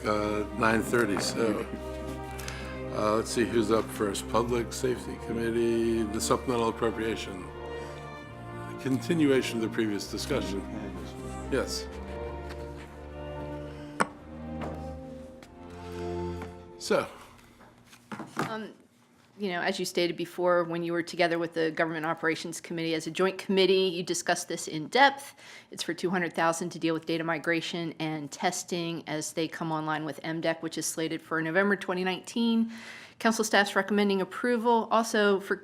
9:30, so let's see who's up first. Public Safety Committee, the supplemental appropriation. Continuation of the previous discussion. Yes. So, as you stated before, when you were together with the Government Operations Committee as a joint committee, you discussed this in depth. It's for $200,000 to deal with data migration and testing as they come online with MDEC, which is slated for November 2019. Council staff's recommending approval. Also, for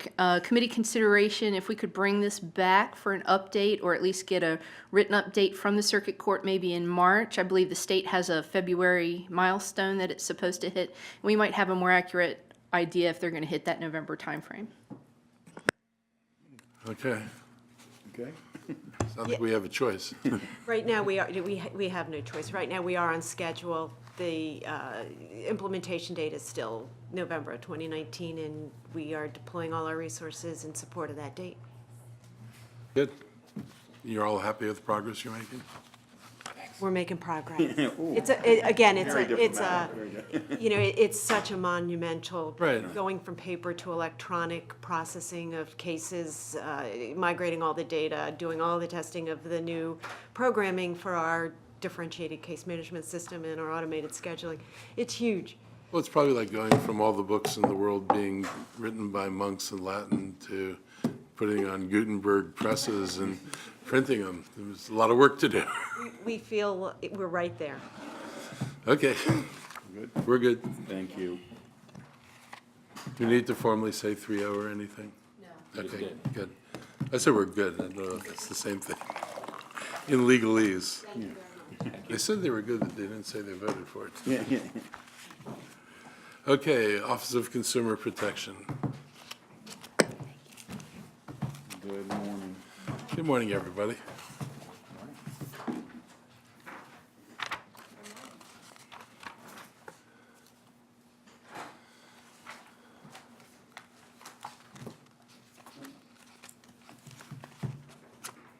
committee consideration, if we could bring this back for an update or at least get a written update from the Circuit Court maybe in March. I believe the state has a February milestone that it's supposed to hit. We might have a more accurate idea if they're going to hit that November timeframe. okay. Okay. Sounds like we have a choice. Right now, we have no choice. Right now, we are on schedule. The implementation date is still November of 2019, and we are deploying all our resources in support of that date. Good. You're all happy with the progress you're making? We're making progress. Very It's such a monumental, Right. going from paper to electronic processing of cases, migrating all the data, doing all the testing of the new programming for our differentiated case management system and our automated scheduling. It's huge. Well, it's probably like going from all the books in the world being written by monks in Latin to putting on Gutenberg presses and printing them. There's a lot of work to do. We feel we're right there. Okay, Good. we're good. Thank you. Do you need to formally say 3-0 or anything? No. Okay, good. I said we're good. I don't know if it's the same thing. In legalese. They said they were good, but they didn't say they voted for it. Yeah. Okay, Office of Consumer Protection. Good morning. Good morning, everybody.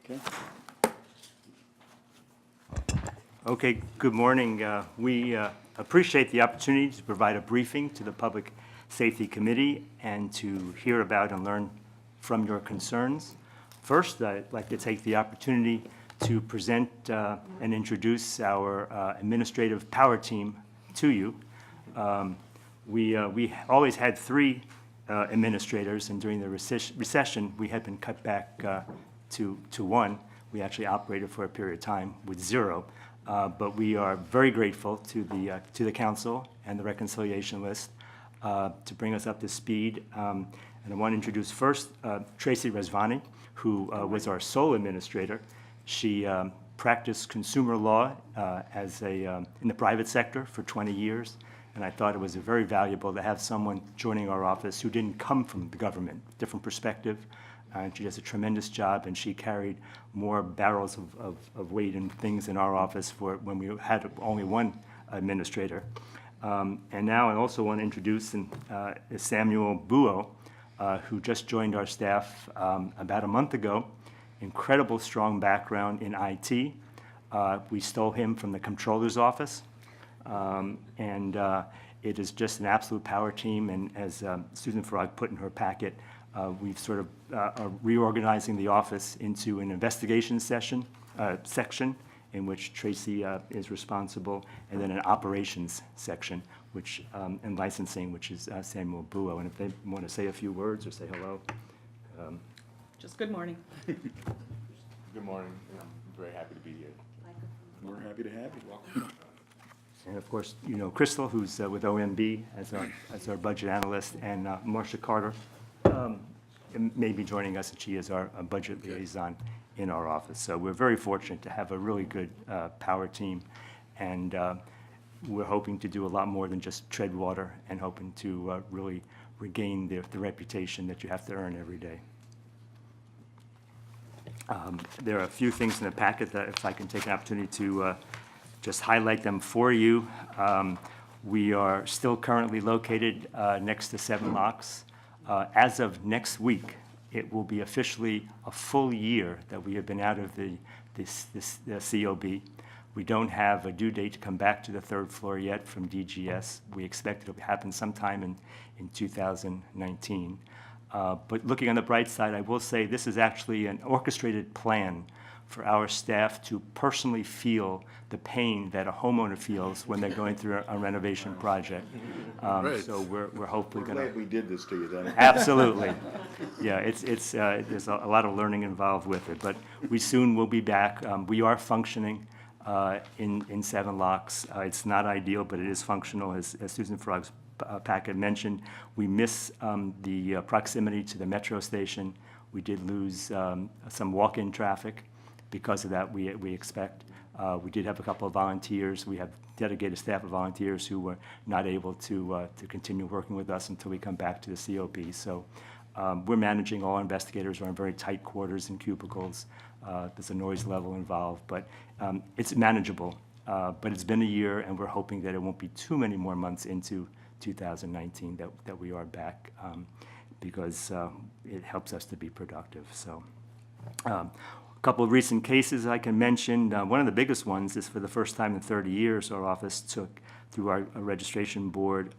Okay. Okay, good morning. We appreciate the opportunity to provide a briefing to the Public Safety Committee and to hear about and learn from your concerns. First, I'd like to take the opportunity to present and introduce our administrative power team to you. We always had 3 administrators, and during the recession, we had been cut back to 1. We actually operated for a period of time with 0. But we are very grateful to the council and the reconciliation list to bring us up to speed. And I want to introduce first Tracy Rezvani, who was our sole administrator. She practiced consumer law in the private sector for 20 years, and I thought it was very valuable to have someone joining our office who didn't come from the government, different perspective. And she does a tremendous job, and she carried more barrels of weight and things in our office for when we had only 1 administrator. And now I also want to introduce Samuel Buo, who just joined our staff about a month ago. Incredible strong background in IT. We stole him from the comptroller's office. And it is just an absolute power team, and as Susan Farag put in her packet, we've sort of are reorganizing the office into an investigation section in which Tracy is responsible, and then an operations section, which and licensing, which is Samuel Buo. And if they want to say a few words or say hello. Just good morning. Good morning. I'm very happy to be here. We're happy to have you. Welcome. And of course, Crystal, who's with OMB as our budget analyst, and Marcia Carter may be joining us, and she is our budget liaison in our office. So we're very fortunate to have a really good power team, and we're hoping to do a lot more than just tread water, and hoping to really regain the reputation that you have to earn every day. There are a few things in the packet that, if I can take an opportunity to just highlight them for you. We are still currently located next to 7 Locks. As of next week, it will be officially a full year that we have been out of the COB. We don't have a due date to come back to the third floor yet from DGS. We expect it'll happen sometime in 2019. But looking on the bright side, I will say this is actually an orchestrated plan for our staff to personally feel the pain that a homeowner feels when they're going through a renovation project. Right. So we're hopefully We're going to. glad we did this to you then. Absolutely. Yeah, there's a lot of learning involved with it, but we soon will be back. We are functioning in 7 locks. It's not ideal, but it is functional, as Susan Frog's packet mentioned. We miss the proximity to the metro station. We did lose some walk-in traffic because of that, we expect. We did have a couple of volunteers. We have dedicated staff of volunteers who were not able to continue working with us until we come back to the COP. So we're managing. All our investigators are in very tight quarters and cubicles. There's a noise level involved, but it's manageable. But it's been a year, and we're hoping that it won't be too many more months into 2019 that we are back, because it helps us to be productive. So. A couple of recent cases I can mention. One of the biggest ones is, for the first time in 30 years, our office took, through our registration board,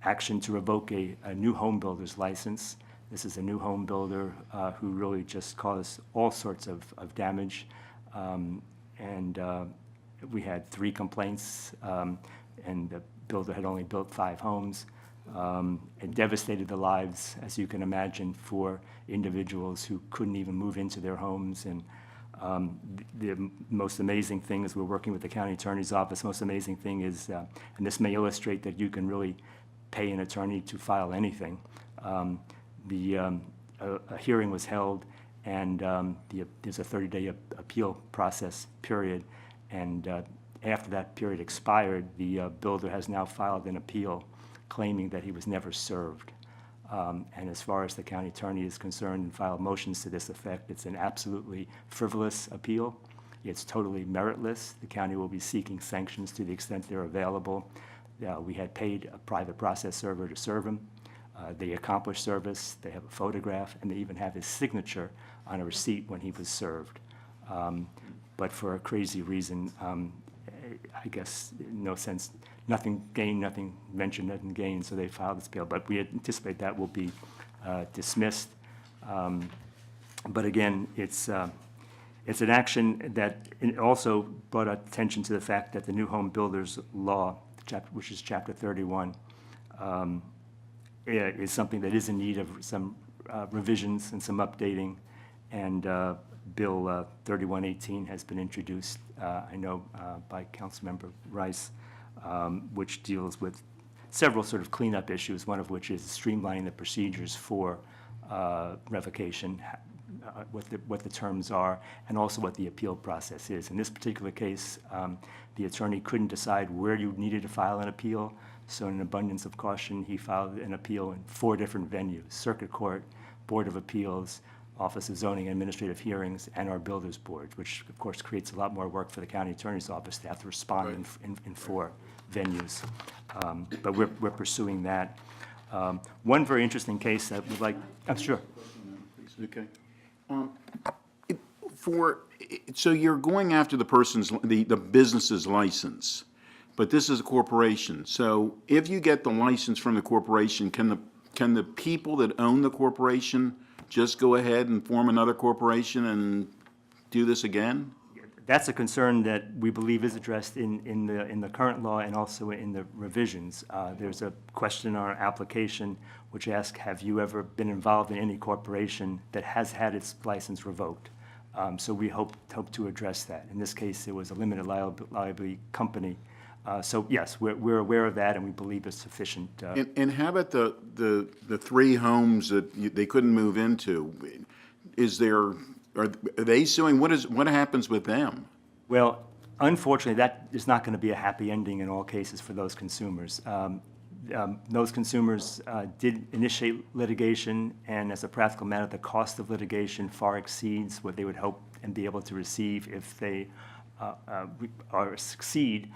action to revoke a new home builder's license. This is a new home builder who really just caused all sorts of damage. And we had 3 complaints, and the builder had only built 5 homes. It devastated the lives, as you can imagine, for individuals who couldn't even move into their homes. And the most amazing thing is, we're working with the county attorney's office. Most amazing thing is, and this may illustrate that you can really pay an attorney to file anything. A hearing was held, and there's a 30-day appeal process period. And after that period expired, the builder has now filed an appeal claiming that he was never served. And as far as the county attorney is concerned, and filed motions to this effect, it's an absolutely frivolous appeal. It's totally meritless. The county will be seeking sanctions to the extent they're available. We had paid a private process server to serve him. They accomplished service. They have a photograph, and they even have his signature on a receipt when he was served. But for a crazy reason, I guess, in no sense, nothing gained, nothing mentioned, nothing gained, so they filed this appeal. But we anticipate that will be dismissed. But again, it's an action that also brought attention to the fact that the new home builders law, which is Chapter 31, is something that is in need of some revisions and some updating. And Bill 3118 has been introduced, I know, by Councilmember Rice, which deals with several sort of cleanup issues, one of which is streamlining the procedures for revocation, what the terms are, and also what the appeal process is. In this particular case, the attorney couldn't decide where you needed to file an appeal, so in an abundance of caution, he filed an appeal in 4 different venues: Circuit Court, Board of Appeals, Office of Zoning and Administrative Hearings, and our Builders Board, which of course creates a lot more work for the county attorney's office to have to respond in 4 venues. But we're pursuing that. One very interesting case that we'd like, I'm sure. Okay. So you're going after the person's, the business's license, but this is a corporation. So if you get the license from the corporation, can the people that own the corporation just go ahead and form another corporation and do this again? That's a concern that we believe is addressed in the current law and also in the revisions. There's a question in our application which asks, have you ever been involved in any corporation that has had its license revoked? So we hope to address that. In this case, it was a limited liability company. So yes, we're aware of that, and we believe it's sufficient. And how about the 3 homes that they couldn't move into? Are they suing? What happens with them? Well, unfortunately, that is not going to be a happy ending in all cases for those consumers. Those consumers did initiate litigation, and as a practical matter, the cost of litigation far exceeds what they would hope and be able to receive if they succeed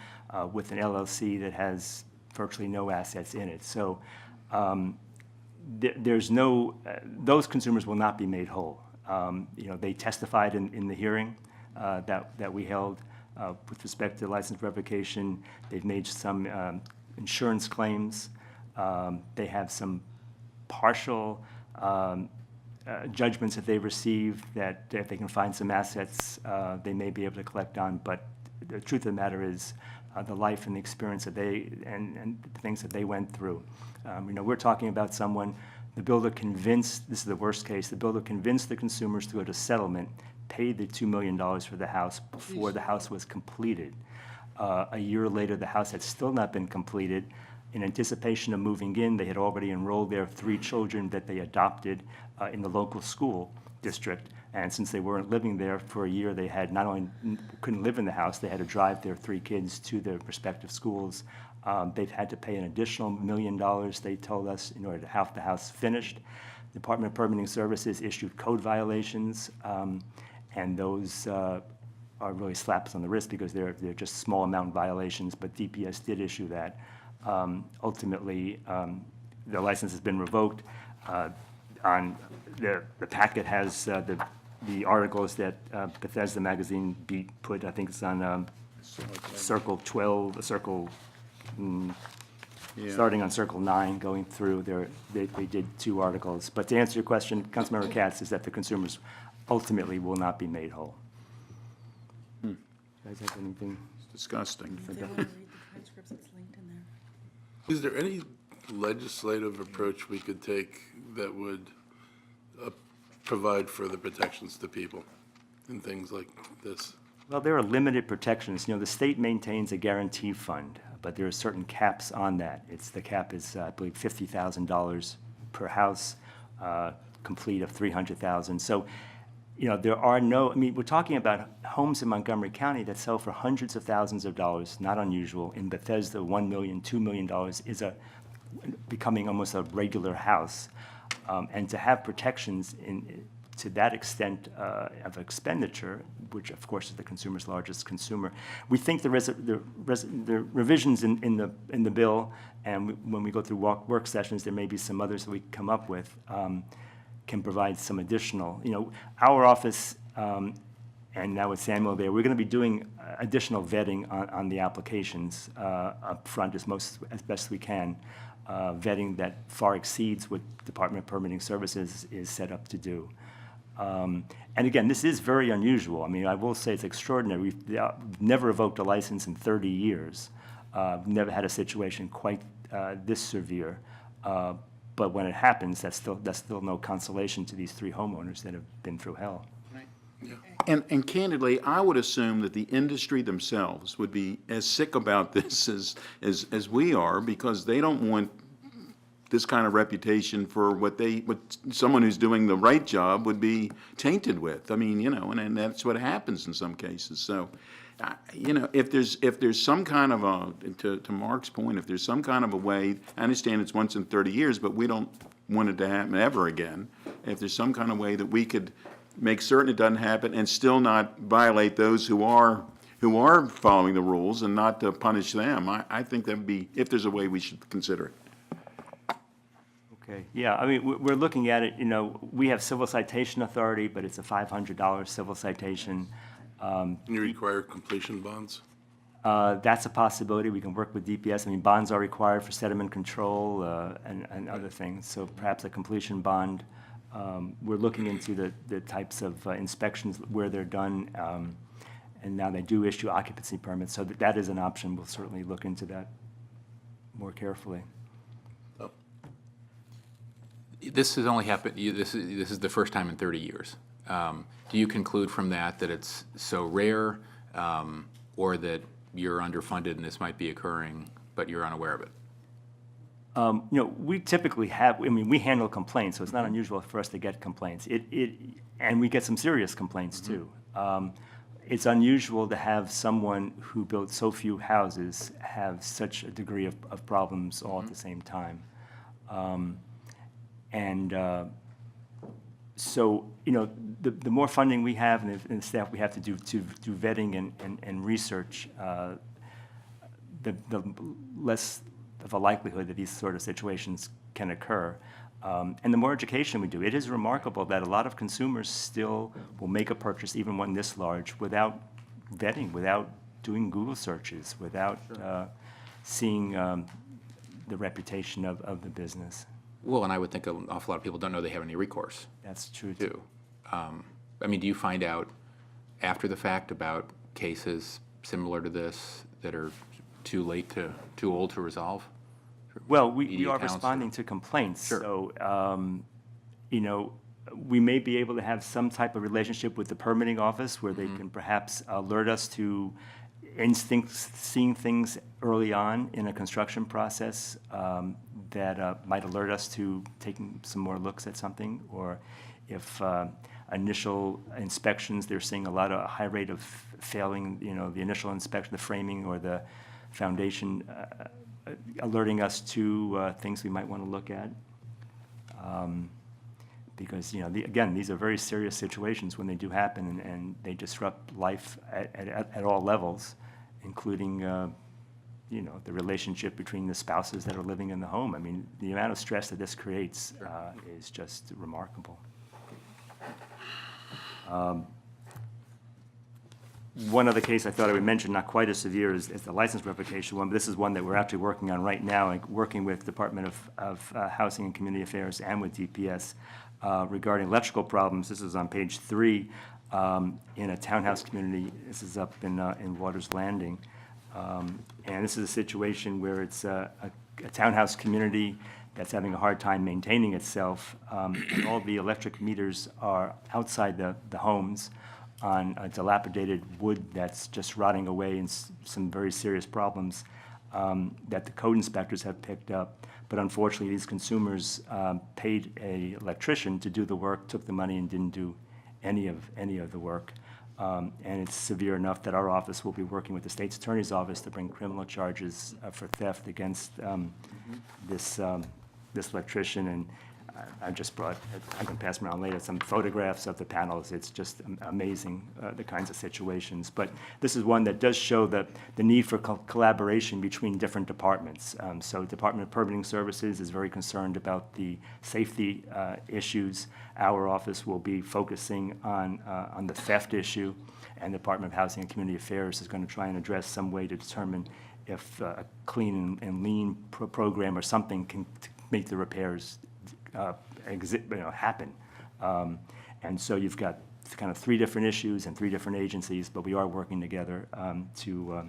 with an LLC that has virtually no assets in it. So there's no, those consumers will not be made whole. They testified in the hearing that we held. with respect to license revocation. They've made some insurance claims. They have some partial judgments that they received that if they can find some assets, they may be able to collect on. But the truth of the matter is the life and the experience that and the things that they went through. We're talking about someone, the builder convinced, this is the worst case, the builder convinced the consumers to go to settlement, paid the $2 million for the house before the house was completed. A year later, the house had still not been completed. In anticipation of moving in, they had already enrolled their 3 children that they adopted in the local school district. And since they weren't living there for a year, they had not only couldn't live in the house, they had to drive their 3 kids to their respective schools. They've had to pay an additional $1 million, they told us, in order to have the house finished. The Department of Permitting Services issued code violations, and those are really slaps on the wrist because they're just small amount violations, but DPS did issue that. Ultimately, the license has been revoked. On the packet has the articles that Bethesda Magazine put, I think it's on Circle 12, starting on Circle 9, going through there, they did 2 articles. But to answer your question, Councilmember Katz, is that the consumers ultimately will not be made whole. You guys have anything? It's disgusting. If they want to read the transcripts, it's linked in there. Is there any legislative approach we could take that would provide further protections to people in things like this? Well, there are limited protections. The state maintains a guarantee fund, but there are certain caps on that. The cap is, I believe, $50,000 per house, complete of $300,000. So, there are we're talking about homes in Montgomery County that sell for hundreds of thousands of dollars, not unusual. In Bethesda, $1 million, $2 million is becoming almost a regular house. And to have protections to that extent of expenditure, which of course is the consumer's largest consumer, we think the revisions in the bill, and when we go through work sessions, there may be some others that we come up with, can provide some additional. Our office, and now with Samuel there, we're going to be doing additional vetting on the applications up front as best we can. Vetting that far exceeds what Department of Permitting Services is set up to do. And again, this is very unusual. I will say it's extraordinary. We've never revoked a license in 30 years. Never had a situation quite this severe. But when it happens, that's still no consolation to these 3 homeowners that have been through hell. And candidly, I would assume that the industry themselves would be as sick about this as we are, because they don't want this kind of reputation for what someone who's doing the right job would be tainted with. And that's what happens in some cases. So, if there's some kind of to Mark's point, if there's some kind of a way, I understand it's once in 30 years, but we don't want it to happen ever again. If there's some kind of way that we could make certain it doesn't happen and still not violate those who are following the rules and not to punish them, I think that would be, if there's a way, we should consider it. Okay, yeah, we're looking at it, we have civil citation authority, but it's a $500 civil citation. You require completion bonds? That's a possibility. We can work with DPS. Bonds are required for sediment control and other things, so perhaps a completion bond. We're looking into the types of inspections where they're done, and now they do issue occupancy permits, so that is an option. We'll certainly look into that more carefully. Oh. This has only happened, this is the first time in 30 years. Do you conclude from that it's so rare, or that you're underfunded and this might be occurring, but you're unaware of it? We typically have, we handle complaints, so it's not unusual for us to get complaints. And we get some serious complaints too. It's unusual to have someone who built so few houses have such a degree of problems all at the same time. So, the more funding we have and the staff we have to do vetting and research, the less of a likelihood that these sort of situations can occur. And the more education we do, it is remarkable that a lot of consumers still will make a purchase, even one this large, without vetting, without doing Google searches, without seeing the reputation of the business. Well, and I would think an awful lot of people don't know they have any recourse, That's true, too. too. I mean, do you find out after the fact about cases similar to this that are too old to resolve? Well, we Media are accounts or- responding to complaints. Sure. So, you know, we may be able to have some type of relationship with the permitting office where they can perhaps alert us to instincts, seeing things early on in a construction process that might alert us to taking some more looks at something. Or if initial inspections, they're seeing a high rate of failing, you know, the initial inspection, the framing or the foundation, alerting us to things we might want to look at. Because, you know, again, these are very serious situations when they do happen, and they disrupt life at all levels, including, you know, the relationship between the spouses that are living in the home. I mean, the amount of stress that this creates is just remarkable. One other case I thought I would mention, not quite as severe as the license revocation one, but this is one that we're actually working on right now, and working with Department of Housing and Community Affairs and with DPS regarding electrical problems. This is on page 3 in a townhouse community. This is up in Waters Landing. And this is a situation where it's a townhouse community that's having a hard time maintaining itself. And all the electric meters are outside the homes on a dilapidated wood that's just rotting away, and some very serious problems that the code inspectors have picked up. But unfortunately, these consumers paid an electrician to do the work, took the money and didn't do any of the work. And it's severe enough that our office will be working with the state's attorney's office to bring criminal charges for theft against this electrician. And I just brought, I can pass them around later, some photographs of the panels. It's just amazing, the kinds of situations. But this is one that does show the need for collaboration between different departments. So Department of Permitting Services is very concerned about the safety issues. Our office will be focusing on the theft issue, and the Department of Housing and Community Affairs is going to try and address some way to determine if a clean and lean program or something can make the repairs happen. And so you've got kind of 3 different issues and 3 different agencies, but we are working together to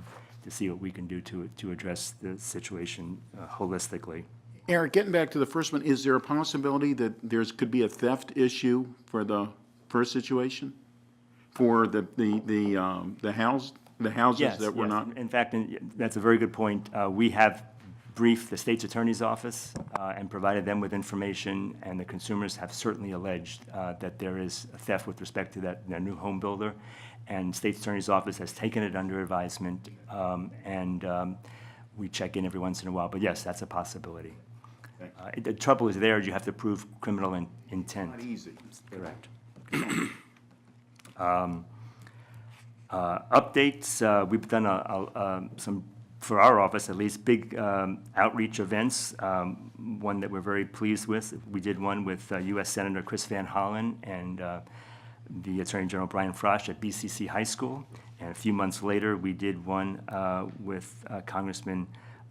see what we can do to address the situation holistically. Eric, getting back to the first one, is there a possibility that could be a theft issue for the first situation? For the houses Yes, that were yes. not? In fact, that's a very good point. We have briefed the state's attorney's office and provided them with information, and the consumers have certainly alleged that there is a theft with respect to that new home builder. And state's attorney's office has taken it under advisement, and we check in every once in a while. But yes, that's a possibility. The trouble is there, you have to prove criminal intent. Not easy. Correct. Updates, we've done some, for our office at least, big outreach events. One that we're very pleased with, we did one with U.S. Senator Chris Van Hollen and the Attorney General Brian Frosch at BCC High School. And a few months later, we did one with Congressman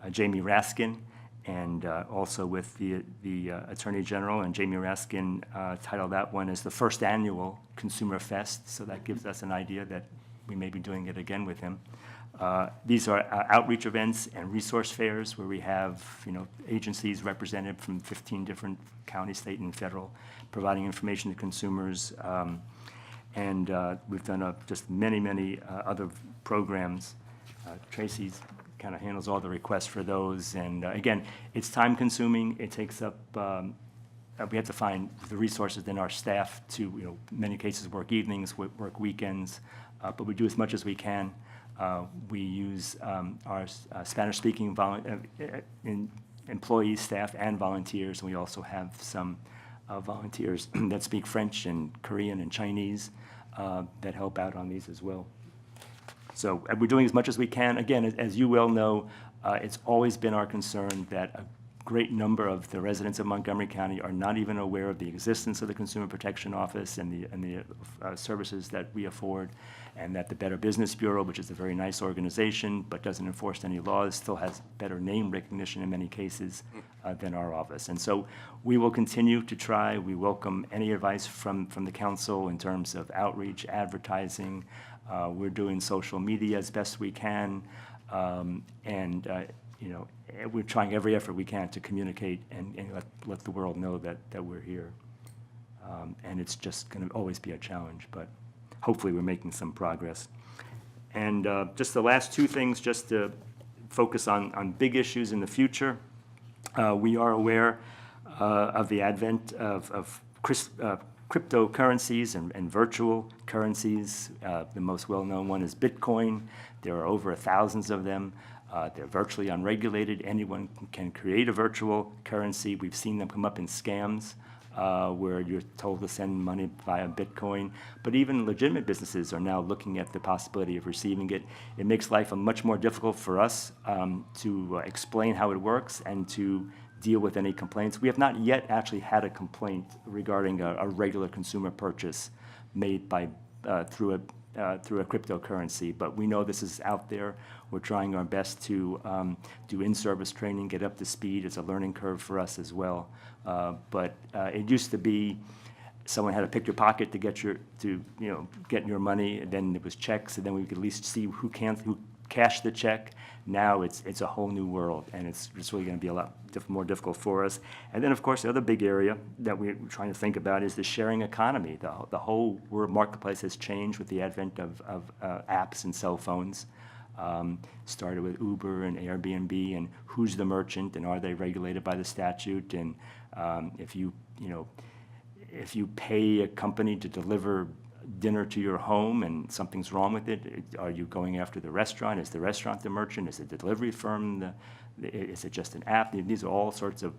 Jamie Raskin, and also with the Attorney General. And Jamie Raskin titled that one as the first annual Consumer Fest, so that gives us an idea that we may be doing it again with him. These are outreach events and resource fairs where we have, agencies represented from 15 different county, state, and federal, providing information to consumers. And we've done just many other programs. Tracy's kind of handles all the requests for those. And again, it's time-consuming. It takes up, we have to find the resources in our staff to, in many cases, work evenings, work weekends, but we do as much as we can. We use our Spanish-speaking employees, staff, and volunteers. And we also have some volunteers that speak French and Korean and Chinese that help out on these as well. So we're doing as much as we can. Again, as you well know, it's always been our concern that great number of the residents of Montgomery County are not even aware of the existence of the Consumer Protection Office and the services that we afford, and that the Better Business Bureau, which is a very nice organization but doesn't enforce any laws, still has better name recognition in many cases than our office. And so we will continue to try. We welcome any advice from the council in terms of outreach, advertising. We're doing social media as best we can, we're trying every effort we can to communicate and let the world know that we're here. And it's just going to always be a challenge, but hopefully we're making some progress. And just the last two things, just to focus on big issues in the future. We are aware of the advent of cryptocurrencies and virtual currencies. The most well-known one is Bitcoin. There are over thousands of them. They're virtually unregulated. Anyone can create a virtual currency. We've seen them come up in scams where you're told to send money via Bitcoin. But even legitimate businesses are now looking at the possibility of receiving it. It makes life much more difficult for us to explain how it works and to deal with any complaints. We have not yet actually had a complaint regarding a regular consumer purchase made by through a cryptocurrency, but we know this is out there. We're trying our best to do in-service training, get up to speed. It's a learning curve for us as well. But it used to be someone had to pick your pocket to get your money, and then it was checks, and then we could at least see who cashed the check. Now it's a whole new world, and it's really going to be a lot more difficult for us. And then, of course, the other big area that we're trying to think about is the sharing economy. The whole marketplace has changed with the advent of apps and cell phones. Started with Uber and Airbnb, and who's the merchant, and are they regulated by the statute? And if you pay a company to deliver dinner to your home and something's wrong with it, are you going after the restaurant? Is the restaurant the merchant? Is it the delivery firm? Is it just an app? These are all sorts of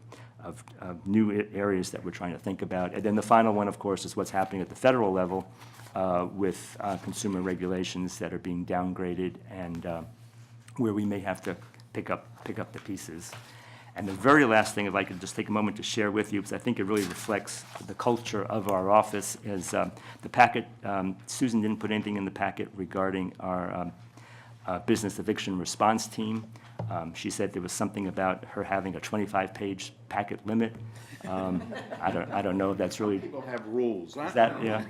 new areas that we're trying to think about. And then the final one, of course, is what's happening at the federal level with consumer regulations that are being downgraded, and where we may have to pick up the pieces. And the very last thing, if I could just take a moment to share with you, because I think it really reflects the culture of our office, is the packet. Susan didn't put anything in the packet regarding our business eviction response team. She said there was something about her having a 25-page packet limit. I don't know if that's really. People have rules. Is that, yeah.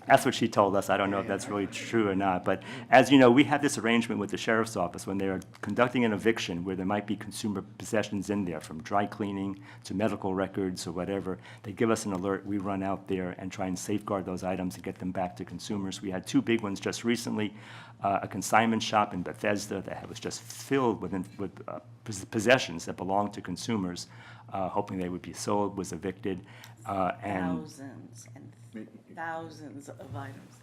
That's what she told us. I don't know if that's really true or not. But as you know, we have this arrangement with the sheriff's office when they're conducting an eviction where there might be consumer possessions in there, from dry cleaning to medical records or whatever. They give us an alert. We run out there and try and safeguard those items and get them back to consumers. We had two big ones just recently. A consignment shop in Bethesda that was just filled with possessions that belonged to consumers, hoping they would be sold, was evicted. And Thousands and thousands of items.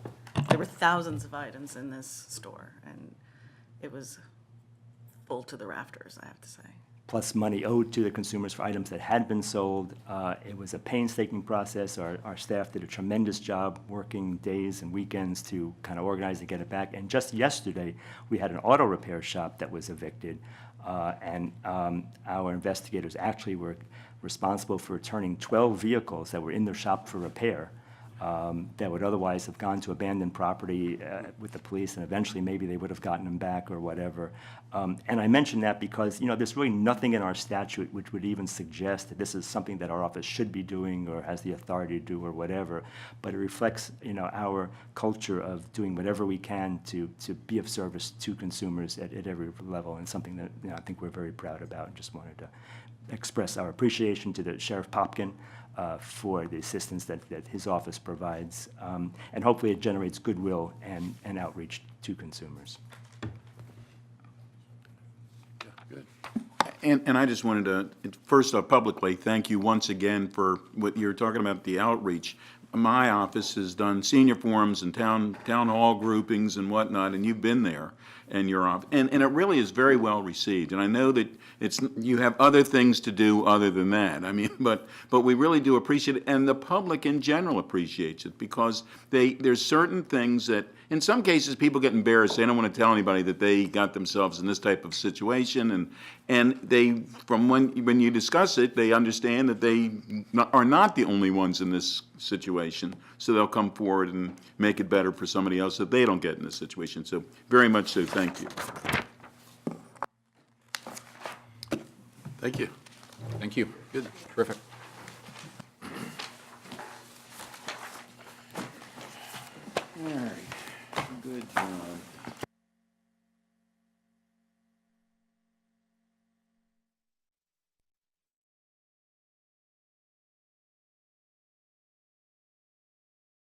There were thousands of items in this store, and it was full to the rafters, I have to say. plus money owed to the consumers for items that had been sold. It was a painstaking process. Our staff did a tremendous job working days and weekends to kind of organize and get it back. And just yesterday, we had an auto repair shop that was evicted, and our investigators actually were responsible for returning 12 vehicles that were in their shop for repair. That would otherwise have gone to abandoned property with the police, and eventually maybe they would have gotten them back or whatever. And I mention that because, you know, there's really nothing in our statute which would even suggest that this is something that our office should be doing or has the authority to do or whatever. But it reflects, you know, our culture of doing whatever we can to be of service to consumers at every level, and something that, you know, I think we're very proud about, and just wanted to express our appreciation to the Sheriff Popkin for the assistance that his office provides, and hopefully it generates goodwill and outreach to consumers. Yeah, good. And I just wanted to, first off, publicly, thank you once again for what you're talking about, the outreach. My office has done senior forums and town hall groupings and whatnot, and you've been there, and your office, and it really is very well received. And I know that you have other things to do other than that. I mean, but we really do appreciate it, and the public in general appreciates it, because there's certain things that, in some cases, people get embarrassed. They don't want to tell anybody that they got themselves in this type of situation. And they, from when you discuss it, they understand that they are not the only ones in this situation. So they'll come forward and make it better for somebody else so they don't get in this situation. So very much so, thank you. Thank you. Thank you. Good. Terrific. All right, good job.